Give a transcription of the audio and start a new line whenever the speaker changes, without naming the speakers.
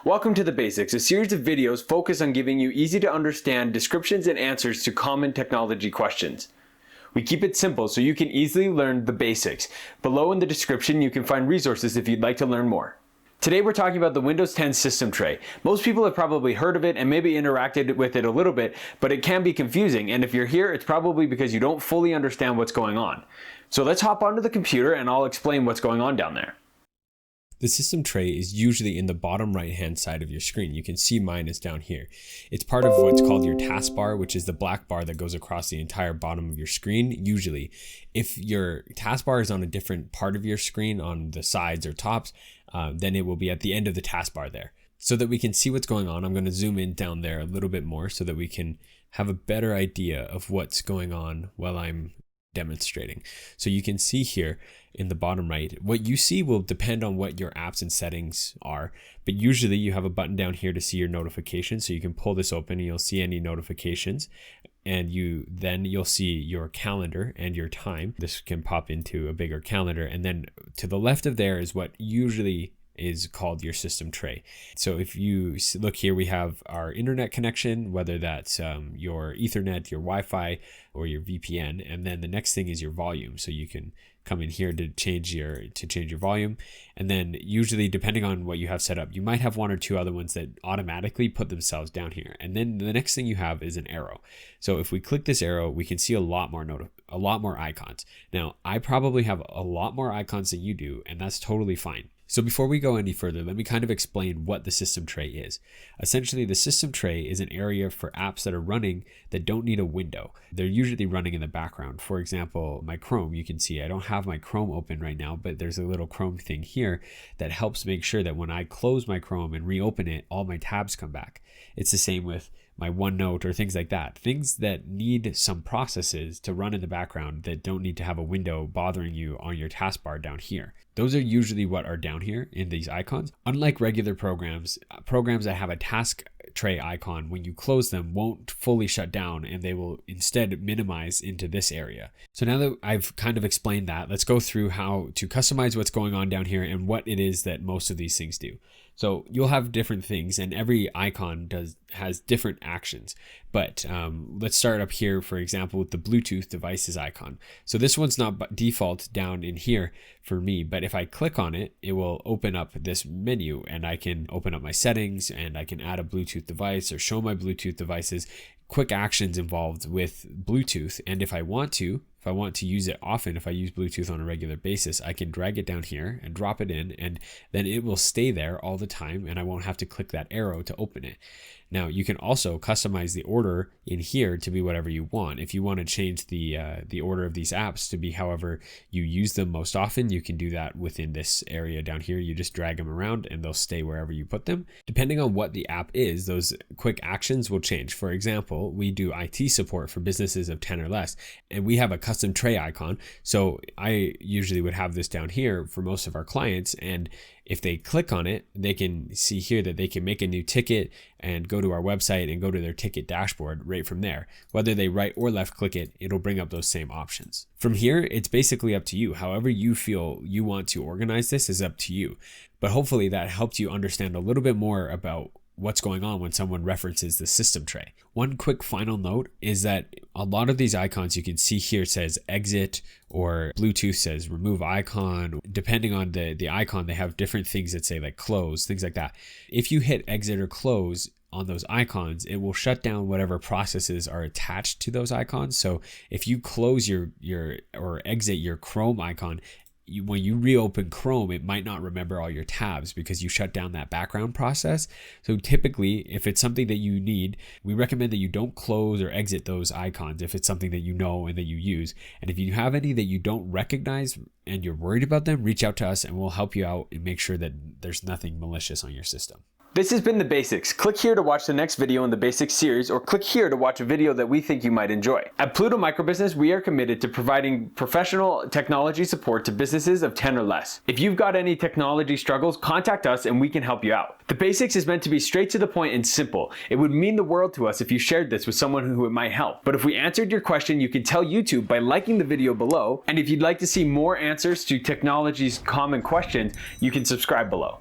Welcome to The Basics, a series of videos focused on giving you easy to understand descriptions and answers to common technology questions. We keep it simple so you can easily learn the basics. Below in the description you can find resources if you'd like to learn more. Today we're talking about the Windows 10 system tray. Most people have probably heard of it and maybe interacted with it a little bit, but it can be confusing, and if you're here it's probably because you don't fully understand what's going on. So let's hop onto the computer and I'll explain what's going on down there.
The system tray is usually in the bottom right hand side of your screen. You can see mine is down here. It's part of what's called your taskbar, which is the black bar that goes across the entire bottom of your screen. Usually, if your taskbar is on a different part of your screen, on the sides or tops, then it will be at the end of the taskbar there. So that we can see what's going on, I'm going to zoom in down there a little bit more so that we can have a better idea of what's going on while I'm demonstrating. So you can see here in the bottom right, what you see will depend on what your apps and settings are, but usually you have a button down here to see your notifications. So you can pull this open and you'll see any notifications, and you'll see your calendar and your time. This can pop into a bigger calendar, and then to the left of there is what usually is called your system tray. So if you look here, we have our internet connection, whether that's your Ethernet, your Wi-Fi, or your VPN, and then the next thing is your volume. So you can come in here to change your volume, and then usually depending on what you have set up, you might have one or two other ones that automatically put themselves down here. And then the next thing you have is an arrow. So if we click this arrow, we can see a lot more icons. Now I probably have a lot more icons than you do, and that's totally fine. So before we go any further, let me kind of explain what the system tray is. Essentially, the system tray is an area for apps that are running that don't need a window. They're usually running in the background. For example, my Chrome, you can see I don't have my Chrome open right now, but there's a little Chrome thing here that helps make sure that when I close my Chrome and reopen it, all my tabs come back. It's the same with my OneNote or things like that. Things that need some processes to run in the background that don't need to have a window bothering you on your taskbar down here. Those are usually what are down here in these icons. Unlike regular programs that have a task tray icon, when you close them, won't fully shut down and they will instead minimize into this area. So now that I've kind of explained that, let's go through how to customize what's going on down here and what it is that most of these things do. So you'll have different things, and every icon has different actions. But let's start up here, for example, with the Bluetooth devices icon. So this one's not default down in here for me, but if I click on it, it will open up this menu, and I can open up my settings, and I can add a Bluetooth device or show my Bluetooth devices. Quick actions involved with Bluetooth, and if I want to use it often, if I use Bluetooth on a regular basis, I can drag it down here and drop it in, and then it will stay there all the time, and I won't have to click that arrow to open it. Now you can also customize the order in here to be whatever you want. If you want to change the order of these apps to be however you use them most often, you can do that within this area down here. You just drag them around and they'll stay wherever you put them. Depending on what the app is, those quick actions will change. For example, we do IT support for businesses of 10 or less, and we have a custom tray icon. So I usually would have this down here for most of our clients, and if they click on it, they can see here that they can make a new ticket and go to our website and go to their ticket dashboard right from there. Whether they right or left click it, it'll bring up those same options. From here, it's basically up to you. However you feel you want to organize this is up to you. But hopefully that helped you understand a little bit more about what's going on when someone references the system tray. One quick final note is that a lot of these icons you can see here says exit, or Bluetooth says remove icon. Depending on the icon, they have different things that say like close, things like that. If you hit exit or close on those icons, it will shut down whatever processes are attached to those icons. So if you close your or exit your Chrome icon, when you reopen Chrome, it might not remember all your tabs because you shut down that background process. So typically, if it's something that you need, we recommend that you don't close or exit those icons if it's something that you know and that you use. And if you have any that you don't recognize and you're worried about them, reach out to us and we'll help you out and make sure that there's nothing malicious on your system.
This has been The Basics. Click here to watch the next video in the Basics series, or click here to watch a video that we think you might enjoy. At Pluto Microbusiness, we are committed to providing professional technology support to businesses of 10 or less. If you've got any technology struggles, contact us and we can help you out. The Basics is meant to be straight to the point and simple. It would mean the world to us if you shared this with someone who it might help. But if we answered your question, you can tell YouTube by liking the video below. And if you'd like to see more answers to technology's common questions, you can subscribe below.